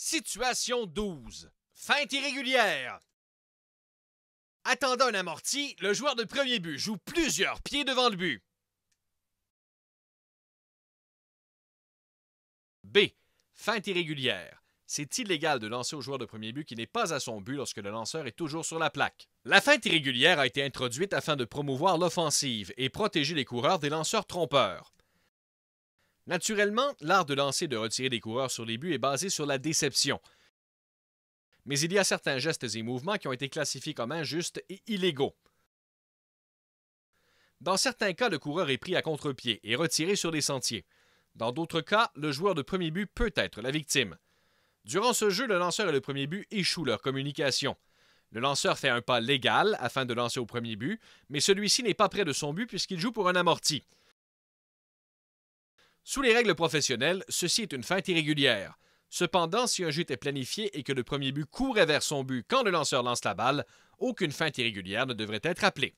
Situation 12. Feinte irrégulière. Attendant un amorti, le joueur de premier but joue plusieurs pieds devant le but. B. Feinte irrégulière. C'est illégal de lancer au joueur de premier but qui n'est pas à son but lorsque le lanceur est toujours sur la plaque. La feinte irrégulière a été introduite afin de promouvoir l'offensive et protéger les coureurs des lanceurs trompeurs. Naturellement, l'art de lancer et de retirer des coureurs sur les buts est basé sur la déception. Mais il y a certains gestes et mouvements qui ont été classifiés comme injustes et illégaux. Dans certains cas, le coureur est pris à contre-pied et retiré sur des sentiers. Dans d'autres cas, le joueur de premier but peut être la victime. Durant ce jeu, le lanceur et le premier but échouent leur communication. Le lanceur fait un pas légal afin de lancer au premier but, mais celui-ci n'est pas près de son but puisqu'il joue pour un amorti. Sous les règles professionnelles, ceci est une feinte irrégulière. Cependant, si un jeu était planifié et que le premier but courait vers son but quand le lanceur lance la balle, aucune feinte irrégulière ne devrait être appelée.